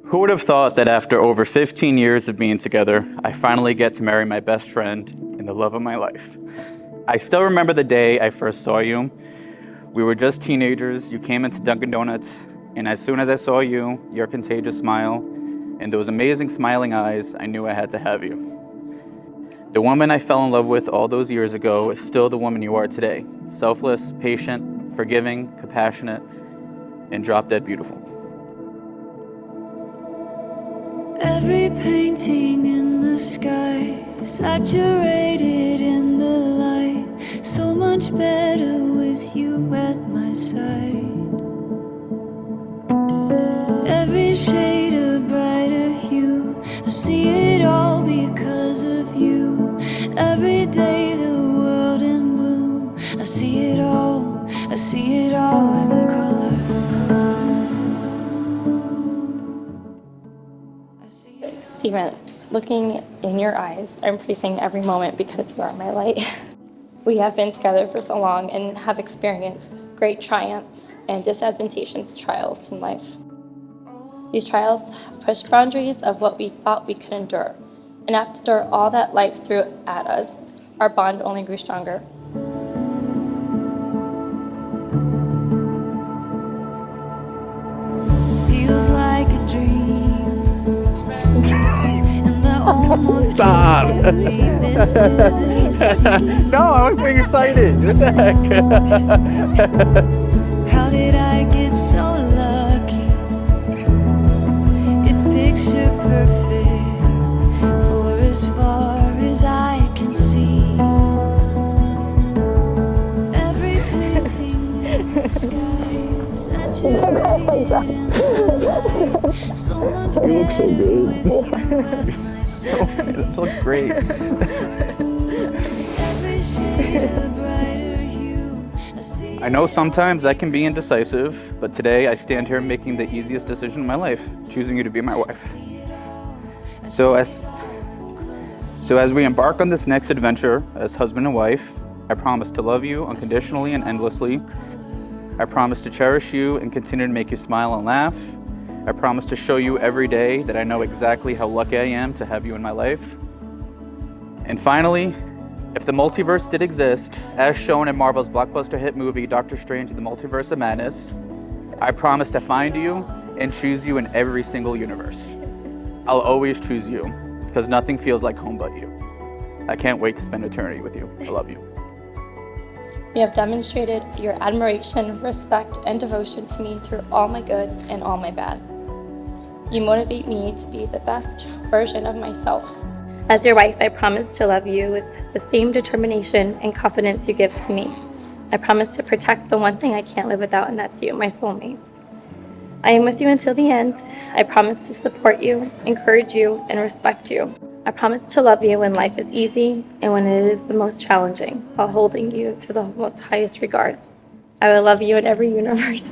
Who would have thought that after over 15 years of being together, I finally get to marry my best friend and the love of my life? I still remember the day I first saw you. We were just teenagers. You came into Dunkin' Donuts, and as soon as I saw you, your contagious smile, and those amazing smiling eyes, I knew I had to have you. The woman I fell in love with all those years ago is still the woman you are today. Selfless, patient, forgiving, compassionate, and drop-dead beautiful. Every painting in the sky, saturated in the light, so much better with you at my side. Every shade a brighter hue, I see it all because of you. Every day the world in bloom, I see it all in color. Stephen, looking in your eyes, I'm embracing every moment because you are my light. We have been together for so long and have experienced great triumphs and disadvantageous trials in life. These trials have pushed boundaries of what we thought we could endure. And after all that life threw at us, our bond only grew stronger. Feels like a dream. Stop! No, I was getting excited. What the heck? How did I get so lucky? It's picture perfect for as far as I can see. Every painting in the sky, saturated in the light, so much better with you at my side. That looks great. I know sometimes I can be indecisive, but today I stand here making the easiest decision in my life, choosing you to be my wife. So as we embark on this next adventure as husband and wife, I promise to love you unconditionally and endlessly. I promise to cherish you and continue to make you smile and laugh. I promise to show you every day that I know exactly how lucky I am to have you in my life. And finally, if the multiverse did exist, as shown in Marvel's blockbuster hit movie, Doctor Strange and the Multiverse of Madness, I promise to find you and choose you in every single universe. I'll always choose you, because nothing feels like home but you. I can't wait to spend eternity with you. I love you. You have demonstrated your admiration, respect, and devotion to me through all my good and all my bad. You motivate me to be the best version of myself. As your wife, I promise to love you with the same determination and confidence you give to me. I promise to protect the one thing I can't live without, and that's you, my soulmate. I am with you until the end. I promise to support you, encourage you, and respect you. I promise to love you when life is easy and when it is the most challenging, while holding you to the most highest regard. I will love you in every universe.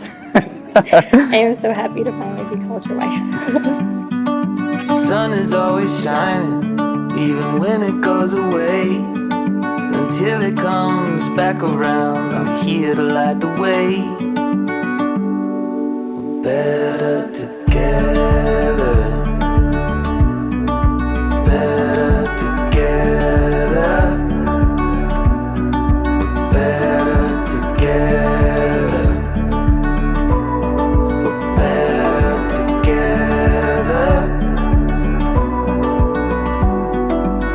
I am so happy to finally be called your wife. The sun is always shining, even when it goes away. Until it comes back around, I'm here to light the way. We're better together. Better together. We're better together. We're better together.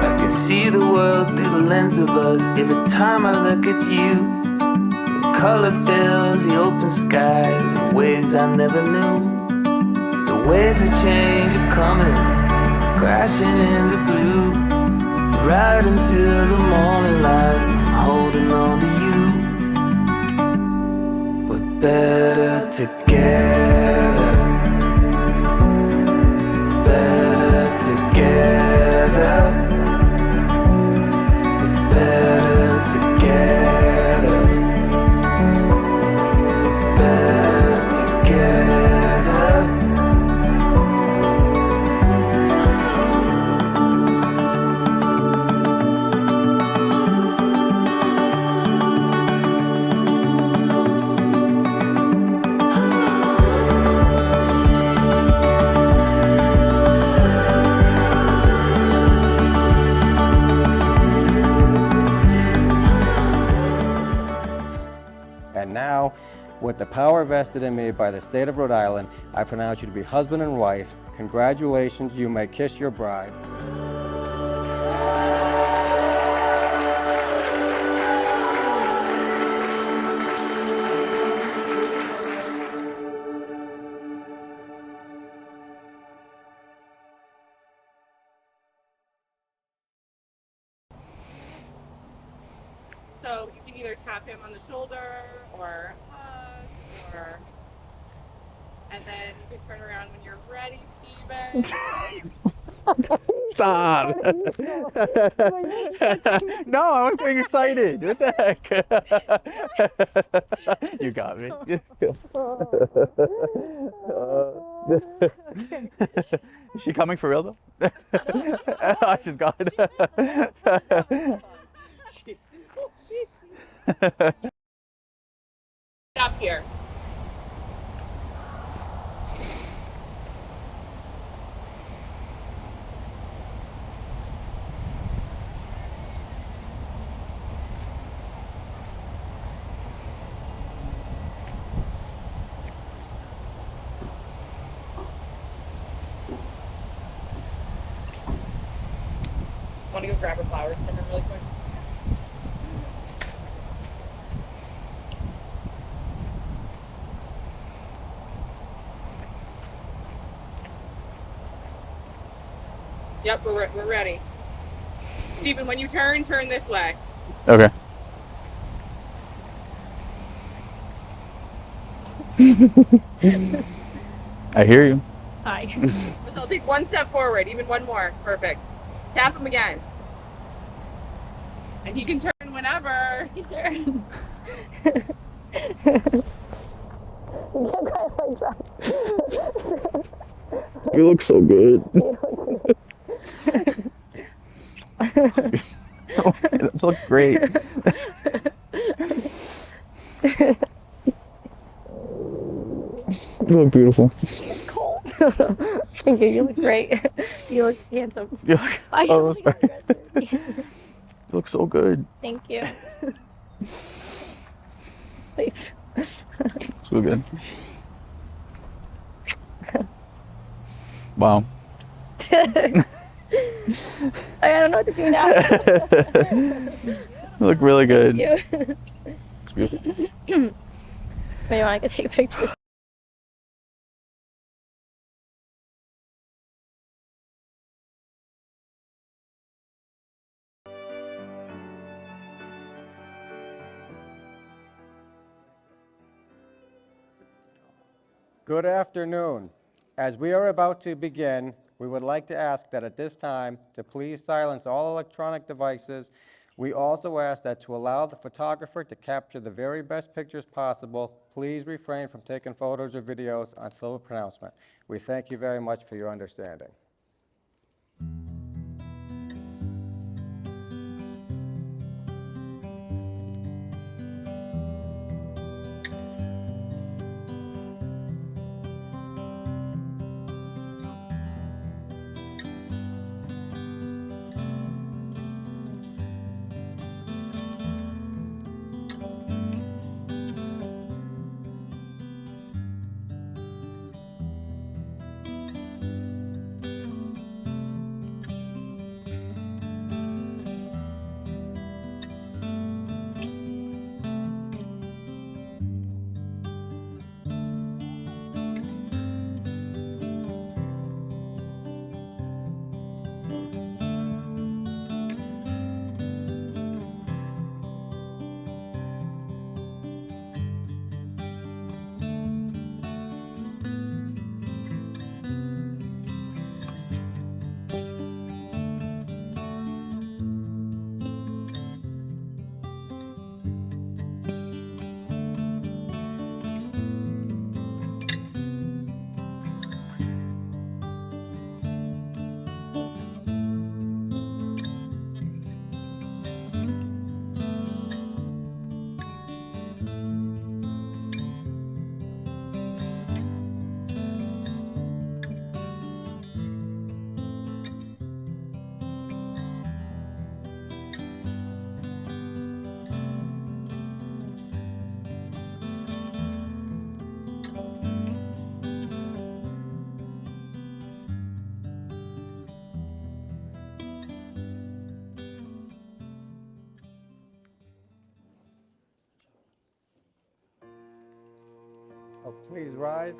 I can see the world through the lens of us. Every time I look at you, the color fills the open skies in ways I never knew. So waves of change are coming, crashing in the blue, right until the morning light. I'm holding on to you. We're better together. Better together. We're better together. Better together. With the power vested in me by the state of Rhode Island, I pronounce you to be husband and wife. Congratulations, you may kiss your bride. So you can either tap him on the shoulder or hug, or, and then you can turn around when you're ready, Steven. Stop! No, I was getting excited. What the heck? You got me. Is she coming for real though? Oh, she's gone. Up here. Want to go grab her flowers from her really quick? Yep, we're ready. Stephen, when you turn this way. Okay. I hear you. Hi. So I'll take one step forward, even one more. Perfect. Tap him again. And he can turn whenever. He turns. You look so good. This looks great. You look beautiful. Thank you. You look great. You look handsome. You look, oh, sorry. You look so good. Thank you. Please. So good. Wow. I don't know what to do now. You look really good. Thank you. It's beautiful. Maybe I could take pictures. Good afternoon. As we are about to begin, we would like to ask that at this time to please silence all electronic devices. We also ask that to allow the photographer to capture the very best pictures possible, please refrain from taking photos or videos until the pronouncement. We thank you very much for your understanding. So please rise.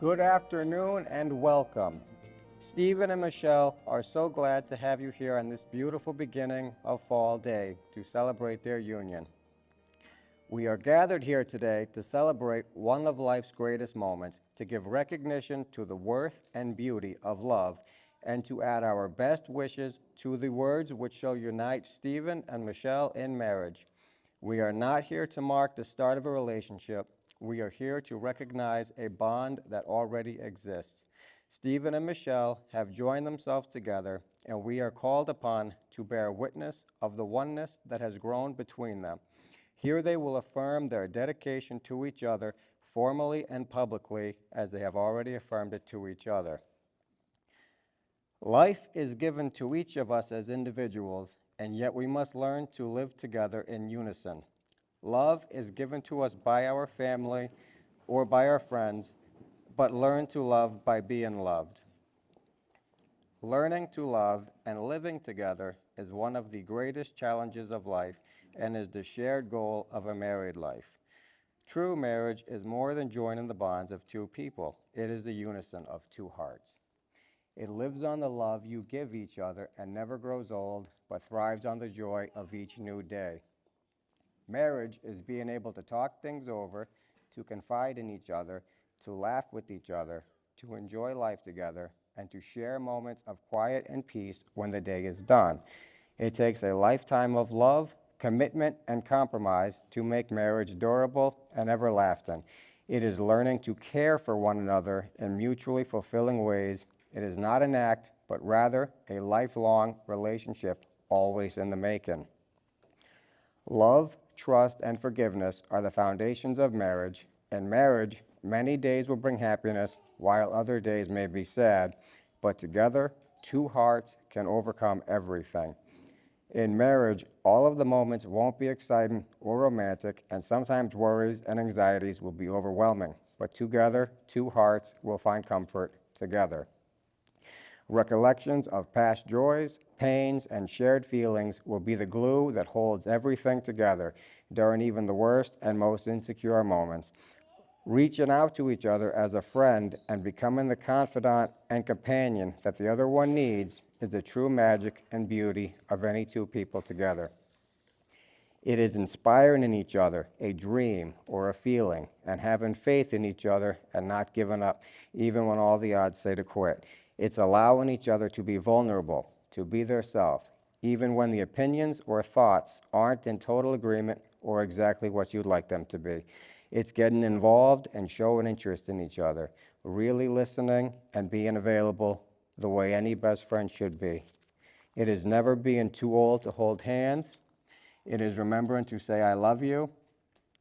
Good afternoon and welcome. Stephen and Michelle are so glad to have you here on this beautiful beginning of fall day to celebrate their union. We are gathered here today to celebrate one of life's greatest moments, to give recognition to the worth and beauty of love, and to add our best wishes to the words which shall unite Stephen and Michelle in marriage. We are not here to mark the start of a relationship. We are here to recognize a bond that already exists. Stephen and Michelle have joined themselves together, and we are called upon to bear witness of the oneness that has grown between them. Here they will affirm their dedication to each other formally and publicly, as they have already affirmed it to each other. Life is given to each of us as individuals, and yet we must learn to live together in unison. Love is given to us by our family or by our friends, but learn to love by being loved. Learning to love and living together is one of the greatest challenges of life and is the shared goal of a married life. True marriage is more than joining the bonds of two people. It is the unison of two hearts. It lives on the love you give each other and never grows old, but thrives on the joy of each new day. Marriage is being able to talk things over, to confide in each other, to laugh with each other, to enjoy life together, and to share moments of quiet and peace when the day is done. It takes a lifetime of love, commitment, and compromise to make marriage durable and everlasting. It is learning to care for one another in mutually fulfilling ways. It is not an act, but rather a lifelong relationship, always in the making. Love, trust, and forgiveness are the foundations of marriage. In marriage, many days will bring happiness, while other days may be sad, but together, two hearts can overcome everything. In marriage, all of the moments won't be exciting or romantic, and sometimes worries and anxieties will be overwhelming, but together, two hearts will find comfort together. Recollections of past joys, pains, and shared feelings will be the glue that holds everything together during even the worst and most insecure moments. Reaching out to each other as a friend and becoming the confidant and companion that the other one needs is the true magic and beauty of any two people together. It is inspiring in each other a dream or a feeling, and having faith in each other and not giving up even when all the odds say to quit. It's allowing each other to be vulnerable, to be their self, even when the opinions or thoughts aren't in total agreement or exactly what you'd like them to be. It's getting involved and showing interest in each other, really listening and being available the way any best friend should be. It is never being too old to hold hands. It is remembering to say, I love you.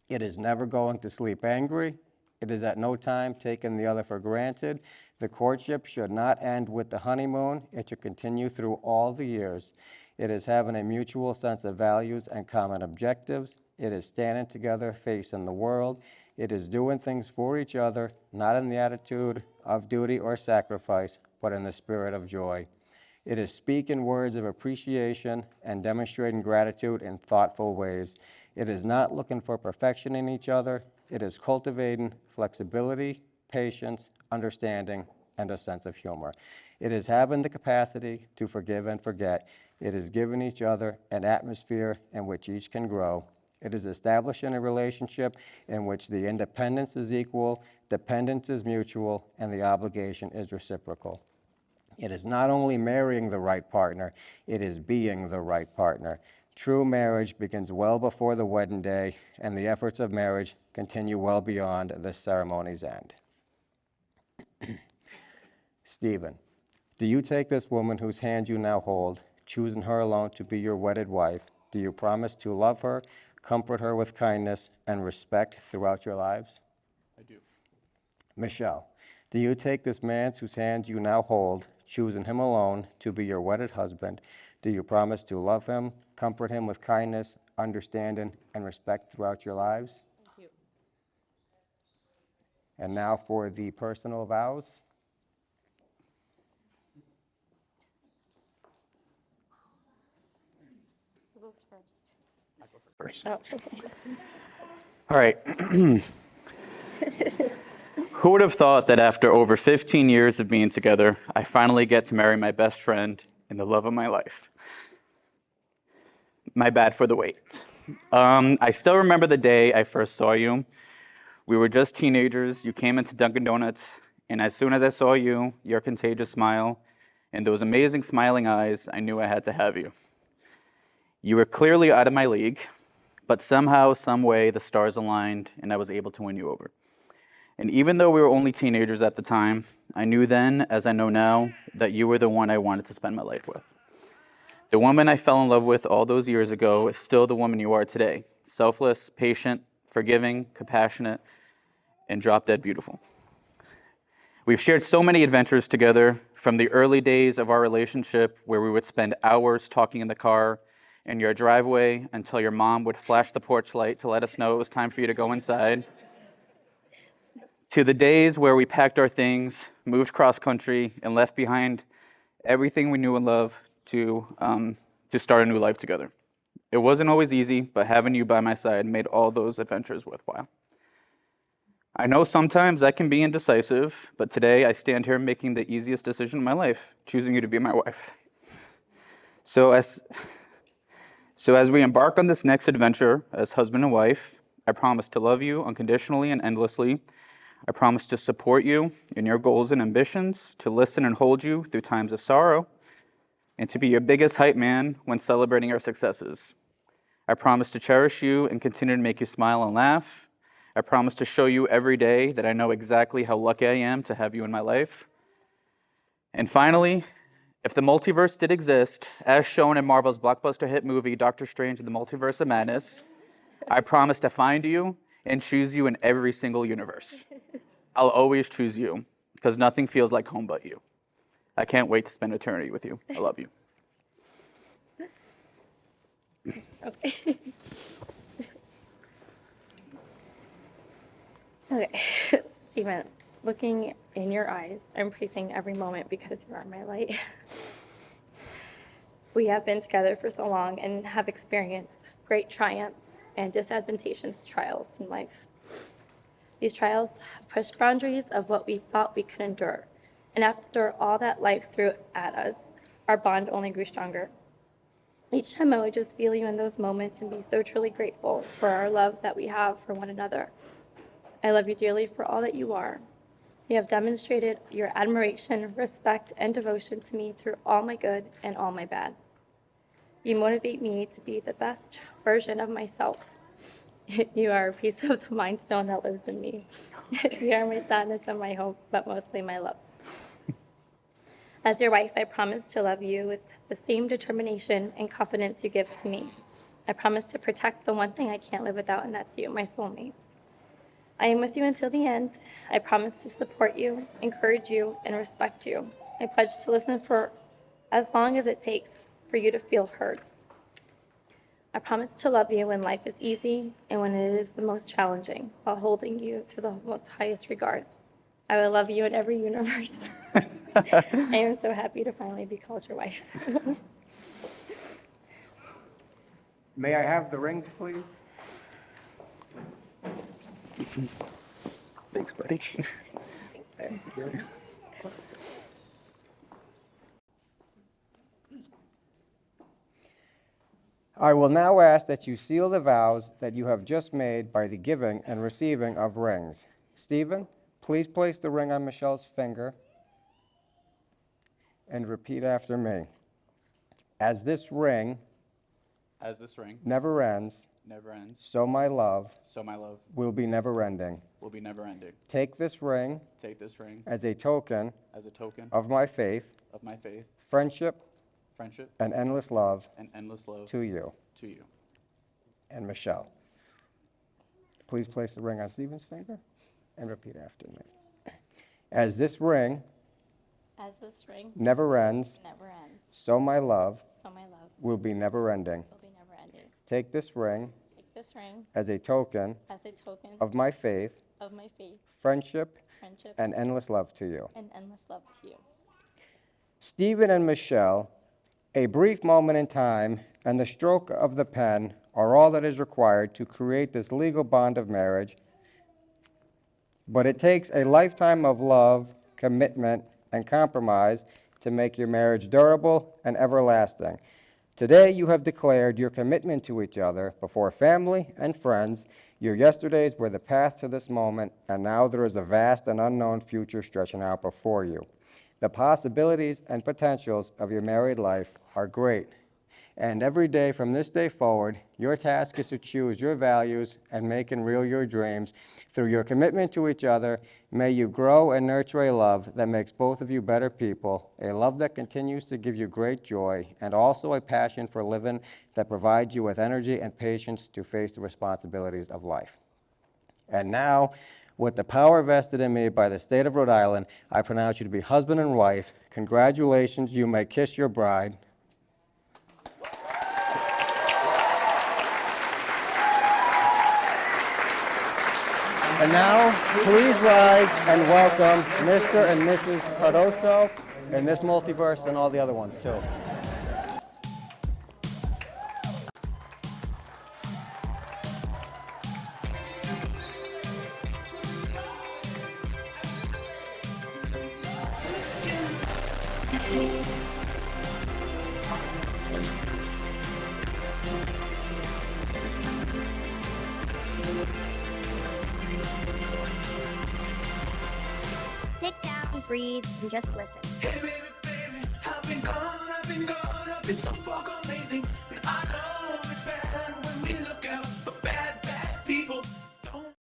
It is never going to sleep angry. It is at no time taking the other for granted. The courtship should not end with the honeymoon. It should continue through all the years. It is having a mutual sense of values and common objectives. It is standing together, facing the world. It is doing things for each other, not in the attitude of duty or sacrifice, but in the spirit of joy. It is speaking words of appreciation and demonstrating gratitude in thoughtful ways. It is not looking for perfection in each other. It is cultivating flexibility, patience, understanding, and a sense of humor. It is having the capacity to forgive and forget. It is giving each other an atmosphere in which each can grow. It is establishing a relationship in which the independence is equal, dependence is mutual, and the obligation is reciprocal. It is not only marrying the right partner, it is being the right partner. True marriage begins well before the wedding day, and the efforts of marriage continue well beyond the ceremony's end. Stephen, do you take this woman whose hand you now hold, choosing her alone to be your wedded wife? Do you promise to love her, comfort her with kindness, and respect throughout your lives? I do. Michelle, do you take this man whose hand you now hold, choosing him alone to be your wedded husband? Do you promise to love him, comfort him with kindness, understanding, and respect throughout your lives? I do. And now for the personal vows. Who goes first? Oh, okay. All right. Who would have thought that after over 15 years of being together, I finally get to marry my best friend and the love of my life? My bad for the wait. I still remember the day I first saw you. We were just teenagers. You came into Dunkin' Donuts, and as soon as I saw you, your contagious smile, and those amazing smiling eyes, I knew I had to have you. You were clearly out of my league, but somehow, some way, the stars aligned, and I was able to win you over. And even though we were only teenagers at the time, I knew then, as I know now, that you were the one I wanted to spend my life with. The woman I fell in love with all those years ago is still the woman you are today. Selfless, patient, forgiving, compassionate, and drop-dead beautiful. We've shared so many adventures together, from the early days of our relationship where we would spend hours talking in the car in your driveway until your mom would flash the porch light to let us know it was time for you to go inside, to the days where we packed our things, moved cross-country, and left behind everything we knew and loved to start a new life together. It wasn't always easy, but having you by my side made all those adventures worthwhile. I know sometimes I can be indecisive, but today I stand here making the easiest decision in my life, choosing you to be my wife. So as we embark on this next adventure as husband and wife, I promise to love you unconditionally and endlessly. I promise to support you in your goals and ambitions, to listen and hold you through times of sorrow, and to be your biggest hype man when celebrating our successes. I promise to cherish you and continue to make you smile and laugh. I promise to show you every day that I know exactly how lucky I am to have you in my life. And finally, if the multiverse did exist, as shown in Marvel's blockbuster hit movie, Doctor Strange and the Multiverse of Madness, I promise to find you and choose you in every single universe. I'll always choose you, because nothing feels like home but you. I can't wait to spend eternity with you. I love you. Okay. Okay, Stephen, looking in your eyes, I'm embracing every moment because you are my light. We have been together for so long and have experienced great triumphs and disadvantageous trials in life. These trials have pushed boundaries of what we thought we could endure. And after all that life threw at us, our bond only grew stronger. Each time I would just feel you in those moments and be so truly grateful for our love that we have for one another. I love you dearly for all that you are. You have demonstrated your admiration, respect, and devotion to me through all my good and all my bad. You motivate me to be the best version of myself. You are a piece of the mind stone that lives in me. You are my sadness and my hope, but mostly my love. As your wife, I promise to love you with the same determination and confidence you give to me. I promise to protect the one thing I can't live without, and that's you, my soulmate. I am with you until the end. I promise to support you, encourage you, and respect you. I pledge to listen for as long as it takes for you to feel heard. I promise to love you when life is easy and when it is the most challenging, while holding you to the most highest regard. I will love you in every universe. I am so happy to finally be called your wife. May I have the rings, please? Thanks, buddy. I will now ask that you seal the vows that you have just made by the giving and receiving of rings. Stephen, please place the ring on Michelle's finger and repeat after me. As this ring As this ring never ends, never ends, so my love so my love will be never ending. will be never ending. Take this ring Take this ring as a token as a token of my faith, of my faith, friendship, friendship, and endless love and endless love to you. to you. And Michelle. Please place the ring on Stephen's finger and repeat after me. As this ring As this ring never ends, never ends, so my love so my love will be never ending. will be never ending. Take this ring Take this ring as a token as a token of my faith, of my faith, friendship, friendship, and endless love to you. and endless love to you. Stephen and Michelle, a brief moment in time and the stroke of the pen are all that is required to create this legal bond of marriage. But it takes a lifetime of love, commitment, and compromise to make your marriage durable and everlasting. Today, you have declared your commitment to each other before family and friends. Your yesterdays were the path to this moment, and now there is a vast and unknown future stretching out before you. The possibilities and potentials of your married life are great. And every day from this day forward, your task is to choose your values and make and real your dreams. Through your commitment to each other, may you grow and nurture a love that makes both of you better people, a love that continues to give you great joy, and also a passion for living that provides you with energy and patience to face the responsibilities of life. And now, with the power vested in me by the state of Rhode Island, I pronounce you to be husband and wife. Congratulations, you may kiss your bride. And now, please rise and welcome Mr. and Mrs. Cardoso in this multiverse and all the other ones, too. Sit down, breathe, and just listen. Hey baby, baby, I've been gone, I've been so far gone lately. And I know it's bad when we look out for bad, bad people. Don't.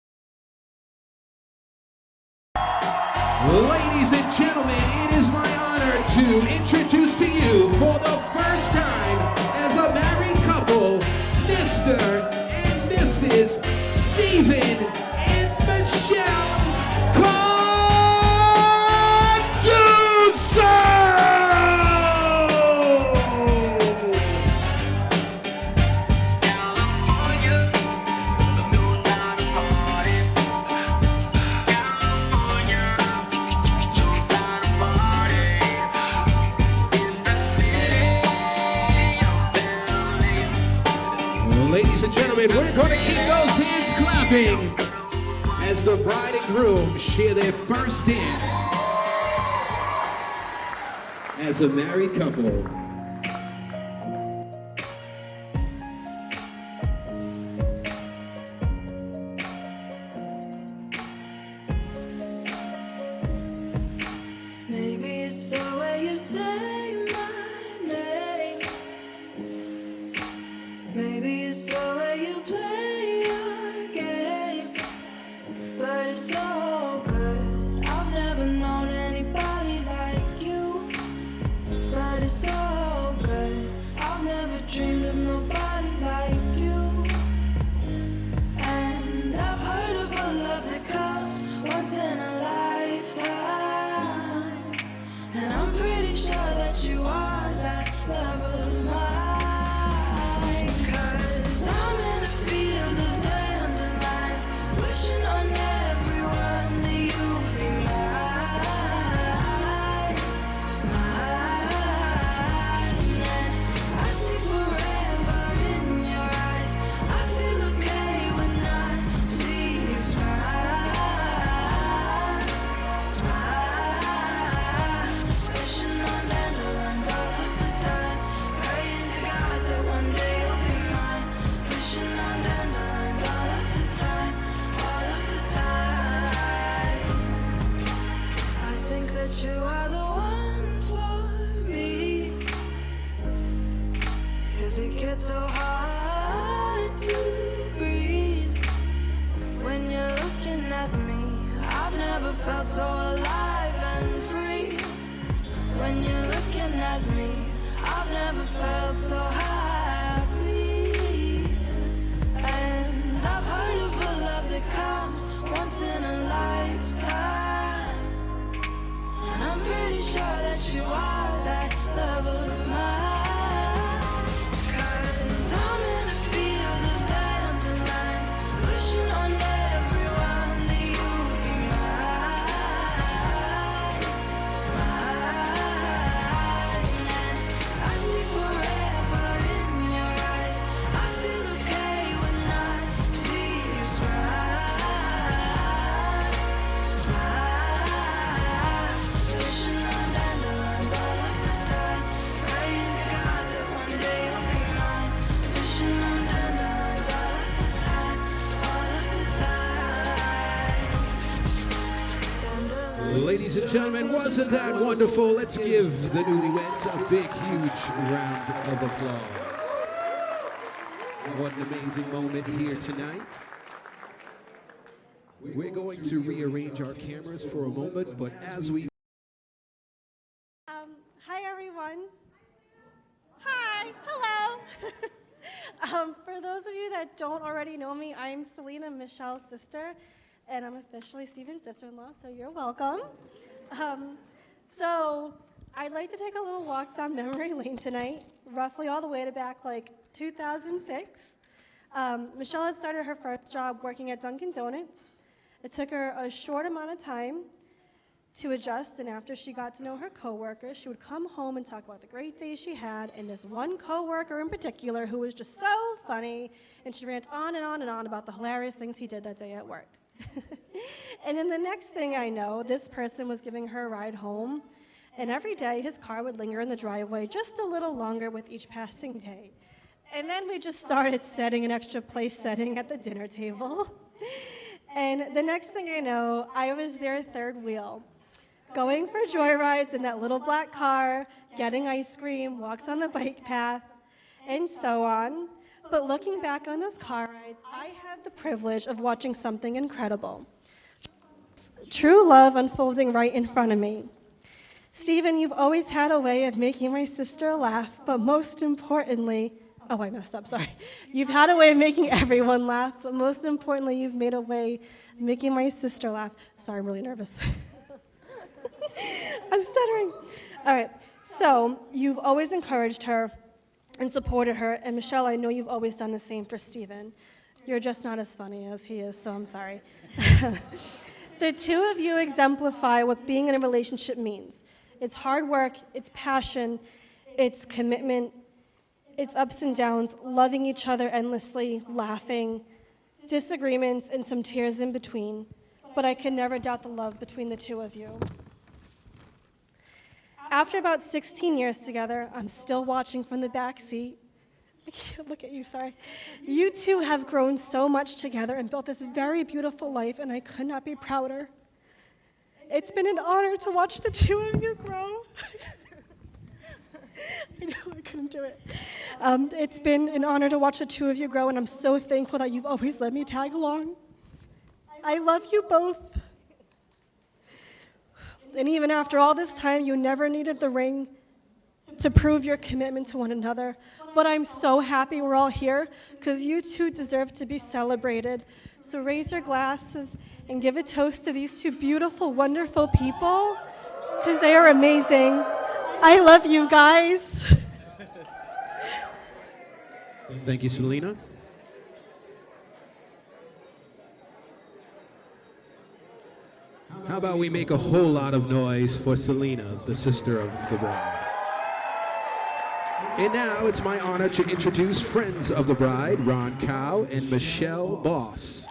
Ladies and gentlemen, it is my honor to introduce to you for the first time as a married couple, Mr. and Mrs. Stephen and Michelle Cardoso! Ladies and gentlemen, we're going to keep those hands clapping as the bride and groom share their first dance as a married couple. Maybe it's the way you say my name. Maybe it's the way you play your game. But it's so good. I've never known anybody like you. But it's so good. I've never dreamed of nobody like you. And I've heard of a love that comes once in a lifetime. And I'm pretty sure that you are that love of mine. 'Cause I'm in a field of dandelions, wishing on everyone that you'd be mine, mine. And I see forever in your eyes. I feel okay when I see you smile, smile. Wishing on dandelions all had me. I've never felt so happy. And I've heard of a love that comes once in a lifetime. And I'm pretty sure that you are that love of mine. 'Cause I'm in a field of dandelions, wishing on everyone that you'd be mine, mine. And I see forever in your eyes. I feel okay when I see you smile, smile. Wishing on dandelions all of the time, praying to God that one day you'll be mine. Wishing on dandelions all of the time, all of the time. Dandelions. Ladies and gentlemen, wasn't that wonderful? Let's give the newlyweds a big, huge round of applause. What an amazing moment here tonight. We're going to rearrange our cameras for a moment, but as we Hi, everyone. Hi, hello. For those of you that don't already know me, I'm Selena, Michelle's sister, and I'm officially Steven's sister-in-law, so you're welcome. So I'd like to take a little walk down memory lane tonight, roughly all the way to back like 2006. Michelle had started her first job working at Dunkin' Donuts. It took her a short amount of time to adjust, and after she got to know her coworkers, she would come home and talk about the great day she had, and this one coworker in particular who was just so funny, and she rant on and on and on about the hilarious things he did that day at work. And then the next thing I know, this person was giving her a ride home, and every day his car would linger in the driveway just a little longer with each passing day. And then we just started setting an extra place setting at the dinner table. And the next thing I know, I was their third wheel, going for joyrides in that little black car, getting ice cream, walks on the bike path, and so on. But looking back on those car rides, I had the privilege of watching something incredible. True love unfolding right in front of me. Stephen, you've always had a way of making my sister laugh, but most importantly, oh, I messed up, sorry. You've had a way of making everyone laugh, but most importantly, you've made a way of making my sister laugh. Sorry, I'm really nervous. I'm stuttering. All right, so you've always encouraged her and supported her, and Michelle, I know you've always done the same for Stephen. You're just not as funny as he is, so I'm sorry. The two of you exemplify what being in a relationship means. It's hard work, it's passion, it's commitment, it's ups and downs, loving each other endlessly, laughing, disagreements, and some tears in between. But I can never doubt the love between the two of you. After about 16 years together, I'm still watching from the back seat. I can't look at you, sorry. You two have grown so much together and built this very beautiful life, and I could not be prouder. It's been an honor to watch the two of you grow. I know, I couldn't do it. It's been an honor to watch the two of you grow, and I'm so thankful that you've always let me tag along. I love you both. And even after all this time, you never needed the ring to prove your commitment to one another. But I'm so happy we're all here, because you two deserve to be celebrated. So raise your glasses and give a toast to these two beautiful, wonderful people, because they are amazing. I love you guys. thank you, Selena. How about we make a whole lot of noise for Selena, the sister of the bride. And now it's my honor to introduce friends of the bride, Ron Cow and Michelle Boss.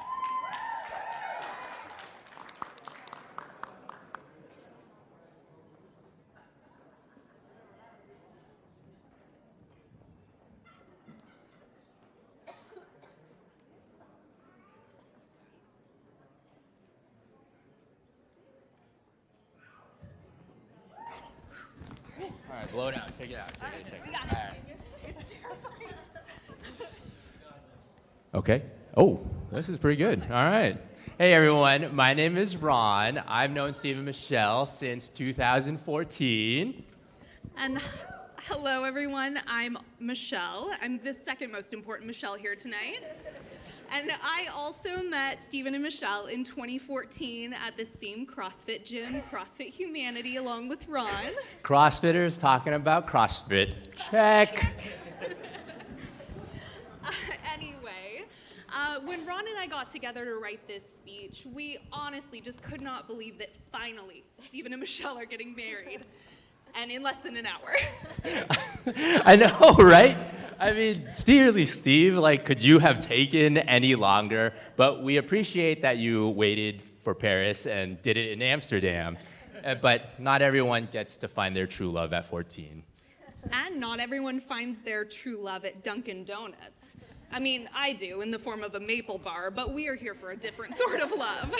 All right, blow it out. Take it out. Take it. All right. Okay. Oh, this is pretty good. All right. Hey, everyone. My name is Ron. I've known Steve and Michelle since 2014. And Hello, everyone. I'm Michelle. I'm the second most important Michelle here tonight. And I also met Stephen and Michelle in 2014 at the same CrossFit gym, CrossFit Humanity, along with Ron. CrossFitters talking about CrossFit. Check. Anyway, when Ron and I got together to write this speech, we honestly just could not believe that finally Stephen and Michelle are getting married. And in less than an hour. I know, right? I mean, seriously, Steve, like, could you have taken any longer? But we appreciate that you waited for Paris and did it in Amsterdam. But not everyone gets to find their true love at 14. And not everyone finds their true love at Dunkin' Donuts. I mean, I do, in the form of a maple bar, but we are here for a different sort of love.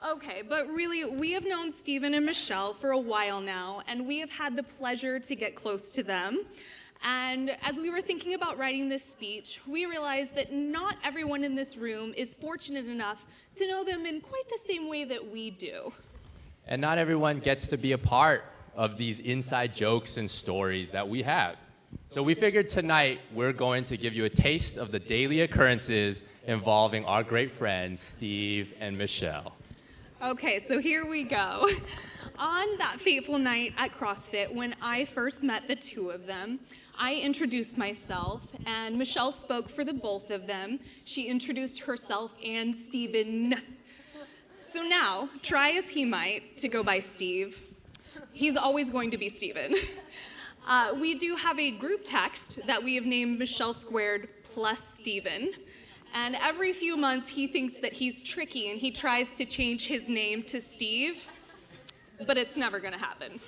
Okay, but really, we have known Stephen and Michelle for a while now, and we have had the pleasure to get close to them. And as we were thinking about writing this speech, we realized that not everyone in this room is fortunate enough to know them in quite the same way that we do. And not everyone gets to be a part of these inside jokes and stories that we have. So we figured tonight we're going to give you a taste of the daily occurrences involving our great friends, Steve and Michelle. Okay, so here we go. On that fateful night at CrossFit, when I first met the two of them, I introduced myself, and Michelle spoke for the both of them. She introduced herself and Stephen. So now, try as he might to go by Steve, he's always going to be Stephen. We do have a group text that we have named Michelle Squared plus Stephen. And every few months, he thinks that he's tricky and he tries to change his name to Steve, but it's never gonna happen.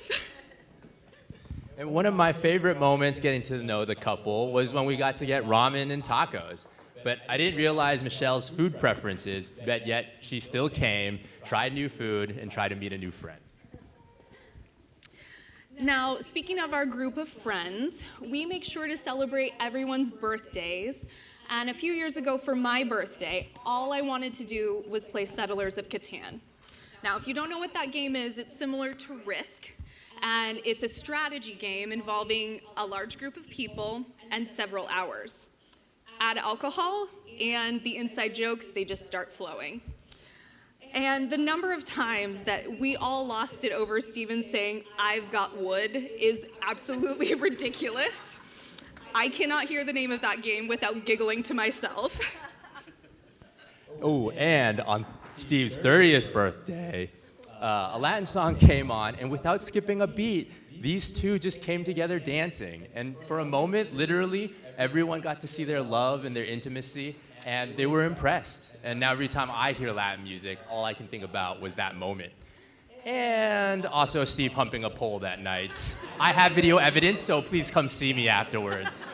And one of my favorite moments getting to know the couple was when we got to get ramen and tacos. But I didn't realize Michelle's food preferences, but yet she still came, tried new food, and tried to meet a new friend. Now, speaking of our group of friends, we make sure to celebrate everyone's birthdays. And a few years ago for my birthday, all I wanted to do was play Settlers of Catan. Now, if you don't know what that game is, it's similar to Risk, and it's a strategy game involving a large group of people and several hours. Add alcohol, and the inside jokes, they just start flowing. And the number of times that we all lost it over Stephen saying, "I've got wood," is absolutely ridiculous. I cannot hear the name of that game without giggling to myself. Oh, and on Steve's 30th birthday, a Latin song came on, and without skipping a beat, these two just came together dancing. And for a moment, literally, everyone got to see their love and their intimacy, and they were impressed. And now every time I hear Latin music, all I can think about was that moment. And also Steve humping a pole that night. I have video evidence, so please come see me afterwards.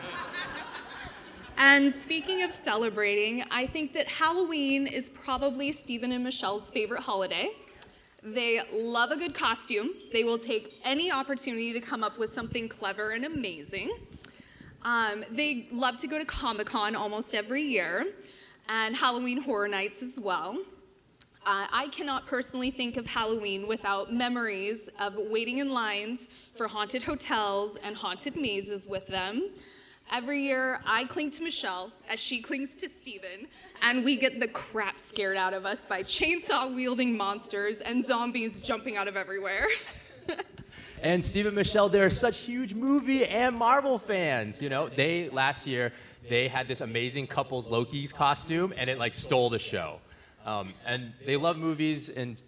And speaking of celebrating, I think that Halloween is probably Stephen and Michelle's favorite holiday. They love a good costume. They will take any opportunity to come up with something clever and amazing. They love to go to Comic-Con almost every year, and Halloween Horror Nights as well. I cannot personally think of Halloween without memories of waiting in lines for haunted hotels and haunted mazes with them. Every year, I cling to Michelle as she clings to Stephen, and we get the crap scared out of us by chainsaw-wielding monsters and zombies jumping out of everywhere. And Steve and Michelle, they're such huge movie and Marvel fans. You know, last year, they had this amazing couples Loki's costume, and it like stole the show. And they love movies and,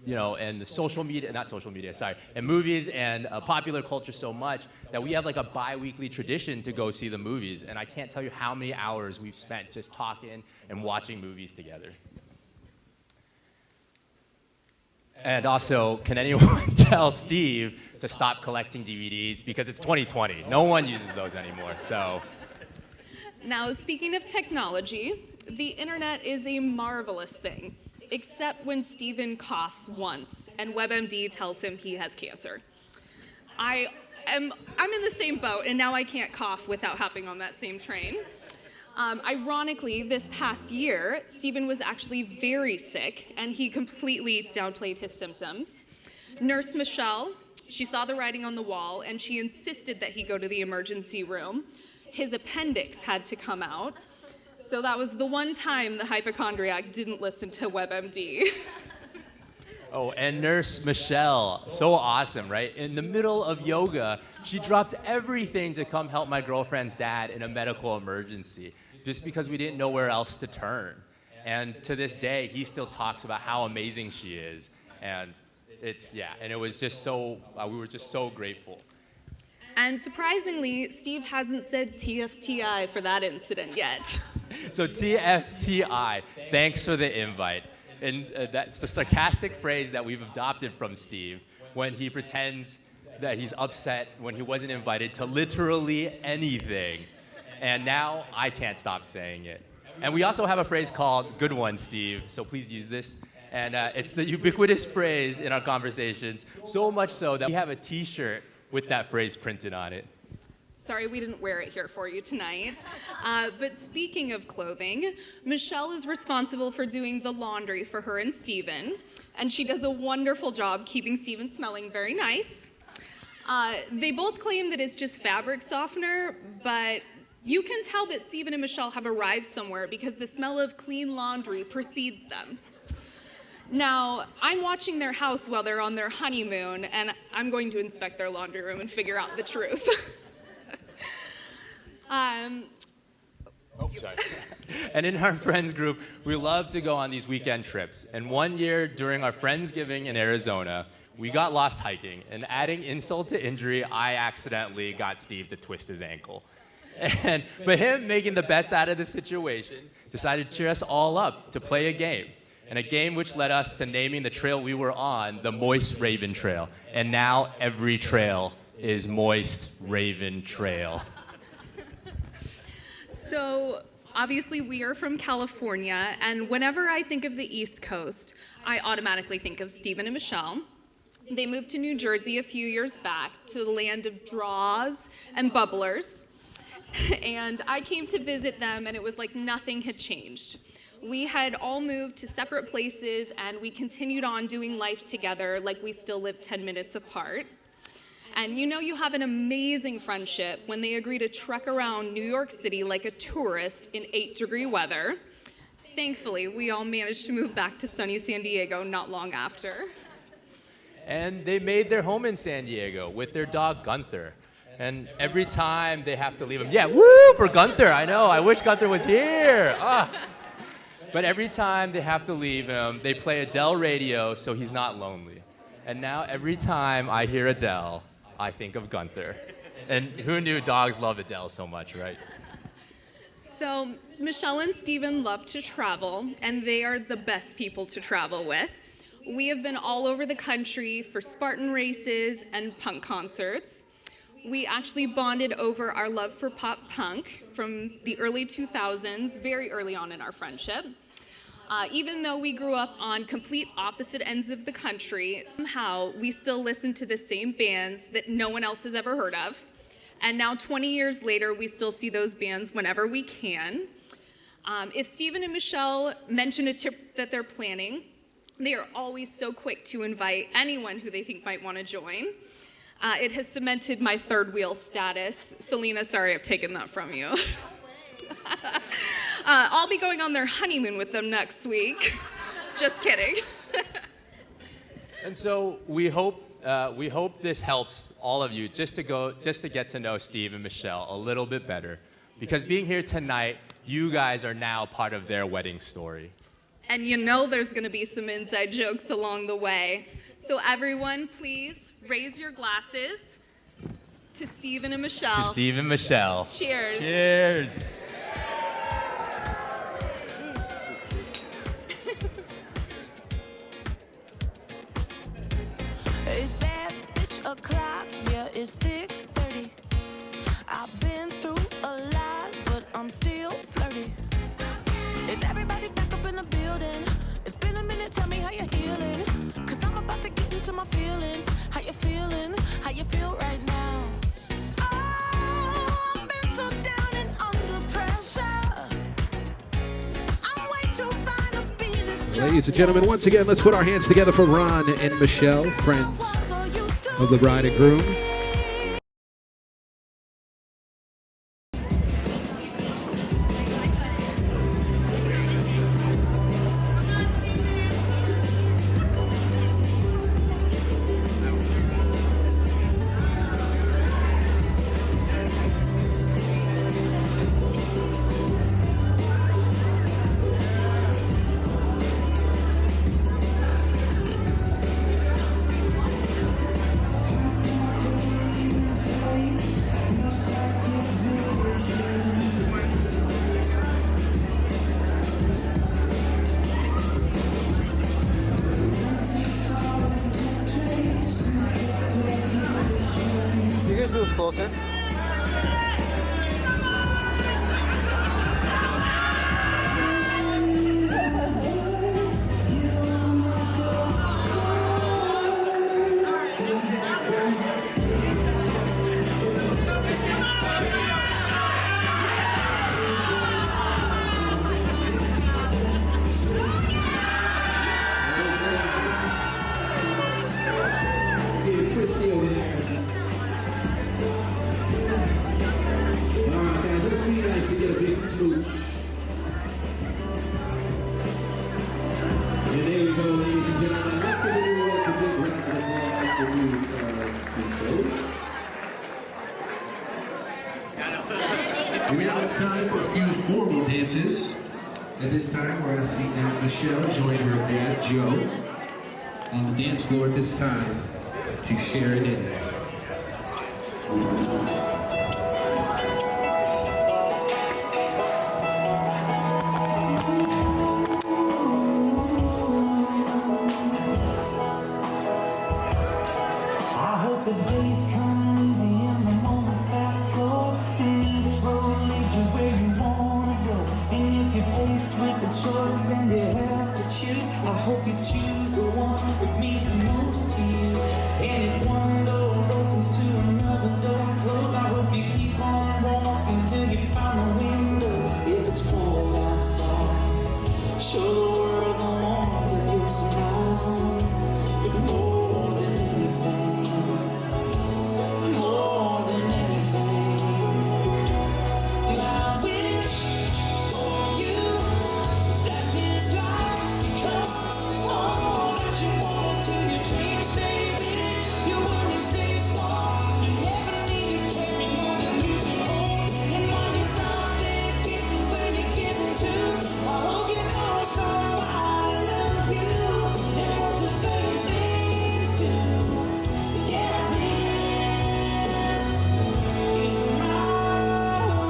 you know, and the and movies and popular culture so much that we have like a bi-weekly tradition to go see the movies. And I can't tell you how many hours we've spent just talking and watching movies together. And also, can anyone tell Steve to stop collecting DVDs? Because it's 2020. No one uses those anymore, so. Now, speaking of technology, the internet is a marvelous thing, except when Stephen coughs once and WebMD tells him he has cancer. I'm in the same boat, and now I can't cough without hopping on that same train. Ironically, this past year, Stephen was actually very sick, and he completely downplayed his symptoms. Nurse Michelle, She saw the writing on the wall, and she insisted that he go to the emergency room. His appendix had to come out. So that was the one time the hypochondriac didn't listen to WebMD. Oh, and Nurse Michelle, so awesome, right? In the middle of yoga, she dropped everything to come help my girlfriend's dad in a medical emergency, just because we didn't know where else to turn. And to this day, he still talks about how amazing she is. And it was just so, we were just so grateful. And surprisingly, Steve hasn't said TFTI for that incident yet. So TFTI, thanks for the invite. And that's the sarcastic phrase that we've adopted from Steve when he pretends that he's upset when he wasn't invited to literally anything. And now I can't stop saying it. And we also have a phrase called "Good one, Steve," so please use this. And it's the ubiquitous phrase in our conversations, so much so that we have a t-shirt with that phrase printed on it. Sorry we didn't wear it here for you tonight. But speaking of clothing, Michelle is responsible for doing the laundry for her and Steven, and she does a wonderful job keeping Steven smelling very nice. They both claim that it's just fabric softener, but you can tell that Steven and Michelle have arrived somewhere because the smell of clean laundry precedes them. Now, I'm watching their house while they're on their honeymoon, and I'm going to inspect their laundry room and figure out the truth. Sorry. And in our friends group, we love to go on these weekend trips. And one year during our Friendsgiving in Arizona, we got lost hiking. And adding insult to injury, I accidentally got Steve to twist his ankle. But him making the best out of the situation decided to cheer us all up to play a game. And a game which led us to naming the trail we were on the Moist Raven Trail. And now every trail is Moist Raven Trail. So, obviously we are from California, and whenever I think of the East Coast, I automatically think of Steven and Michelle. They moved to New Jersey a few years back to the land of draws and bubblers. And I came to visit them, and it was like nothing had changed. We had all moved to separate places, and we continued on doing life together like we still live 10 minutes apart. And you know you have an amazing friendship when they agree to trek around New York City like a tourist in 8-degree weather. Thankfully, we all managed to move back to sunny San Diego not long after. And they made their home in San Diego with their dog Gunther. And every time they have to leave him, yeah, woo for Gunther, I know, I wish Gunther was here. But every time they have to leave him, they play Adele radio so he's not lonely. And now every time I hear Adele, I think of Gunther. And who knew dogs love Adele so much, right? So Michelle and Steven love to travel, and they are the best people to travel with. We have been all over the country for Spartan races and punk concerts. We actually bonded over our love for pop punk from the early 2000s, very early on in our friendship. Even though we grew up on complete opposite ends of the country, somehow we still listen to the same bands that no one else has ever heard of. And now 20 years later, we still see those bands whenever we can. If Steven and Michelle mention a trip that they're planning, they are always so quick to invite anyone who they think might want to join. It has cemented my third wheel status. Selena, sorry I've taken that from you. I'll be going on their honeymoon with them next week. Just kidding. And so we hope this helps all of you just to get to know Steve and Michelle a little bit better. Because being here tonight, you guys are now part of their wedding story. And you know there's going to be some inside jokes along the way. So everyone, please raise your glasses to Steven and Michelle. To Steve and Michelle. Cheers. Cheers. It's bad bitch o'clock, yeah, it's thick 30. I've been through a lot, but I'm still flirty. Is everybody back up in the building? It's been a minute, tell me how you're healing. Cause I'm about to get into my feelings. How you feeling? How you feel right now? Oh, I've been so down and under pressure. I'm way too fine to be this strong. Ladies and gentlemen, once again, let's put our hands together for Ron and Michelle, friends. So used to of the bride and groom. You guys move closer. Get Christy over there. Alright guys, let's be nice and get a big smooch. And there we go, ladies and gentlemen. Let's give everyone a big round of applause for you, Princess. And now it's time for a few formal dances. At this time, we're asking that Michelle join her dad, Joe, on the dance floor at this time to share a dance. I hope the days come easy and the moments pass slow, and each road leads you where you wanna go. And if you're faced with the choice and you have to choose, I hope you choose the one that means the most to you. And if one door opens to another door closed, I hope you keep on walking till you find the window. If it's cold outside, show the world the warmth of your smile. But more than anything, more than anything, my wish for you is that this life becomes all that you want to. Your dreams stay big, your worries stay small. You never need to carry more than you can hold. And while you're out there getting where you're getting to, I hope you know somebody loves you and wants to say things to. Yeah, this is my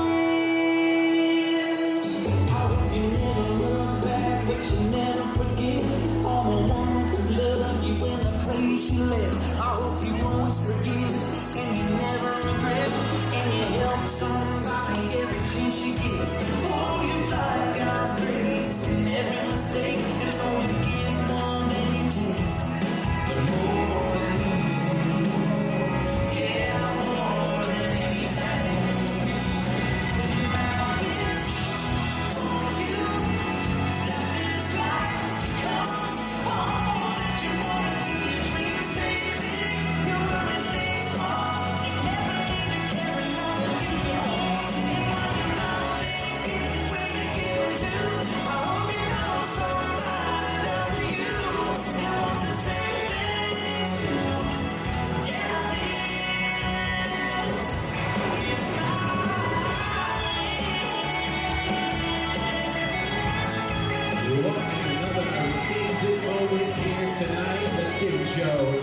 wish. I hope you never look back, but you never forget all the ones who love you in the place you live. I hope you always forgive and you never regret, and you help somebody every chance you get. Oh, you find God's grace in every mistake, and always give more than you take. But more than anything, yeah, more than anything, my wish for you is that this life becomes all that you want to. Your dreams stay big, your worries stay small. You never need to carry more than you can hold. And while you're out there getting where you're getting to, I hope you know somebody loves you and wants to say things to. Yeah, this is my What another amazing moment here tonight. Let's give Joe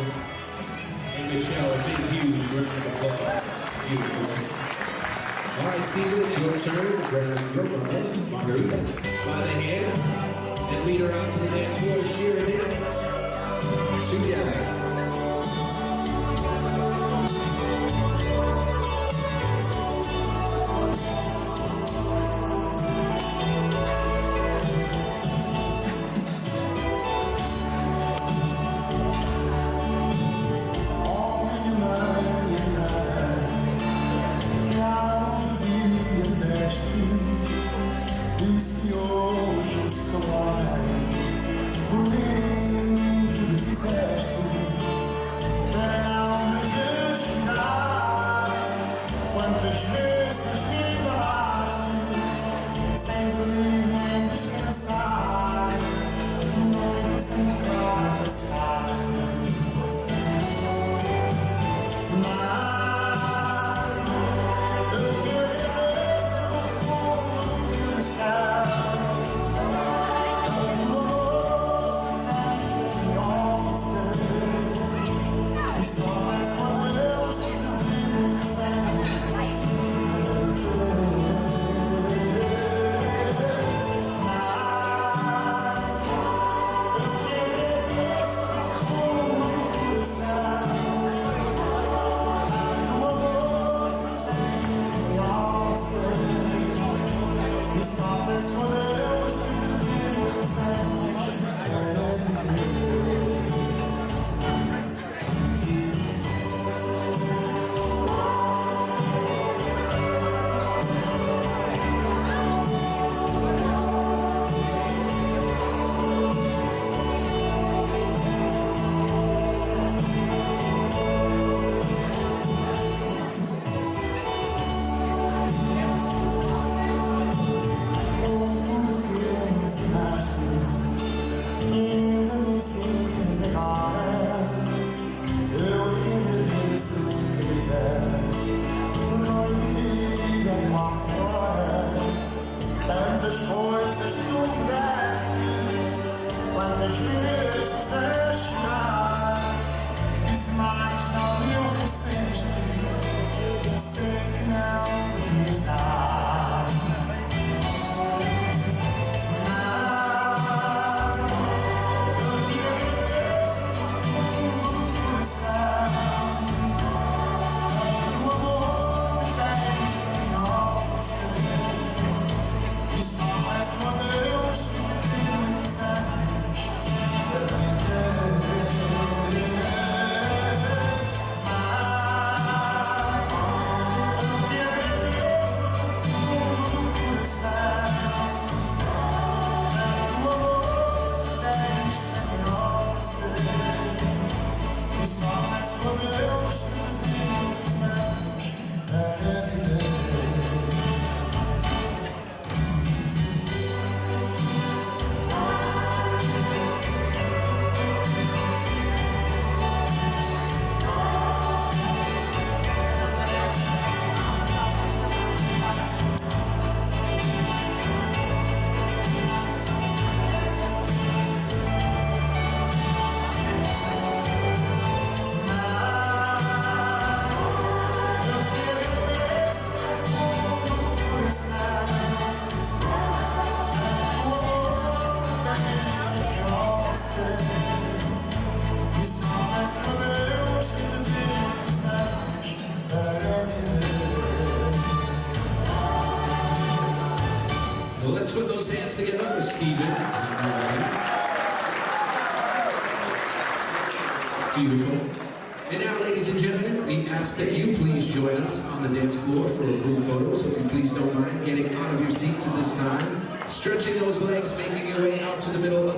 and Michelle a big, huge round of applause. Beautiful. All right, Steven, it's your turn. Grab your mom, Margarita, by the hands and lead her out to the dance floor. Share a dance together. E se hoje o sol o lindo que fizeste Tantas coisas tu deste, quantas vezes a chorar, e se mais não me ofereceste, sei que não devias dar. Eu te agradeço do fundo do coração, do amor que tens em oferecer. E só peço a Deus que te dê muitos anos para viver. Eu te agradeço do fundo do coração, do amor que tens para me oferecer. E só peço a Deus que te dê muitos anos para viver. Well, let's put those hands together for Stephen. Beautiful. And now, ladies and gentlemen, we ask that you please join us on the dance floor for a group photo. So if you please don't mind getting out of your seats at this time, stretching those legs, making your way out to the middle of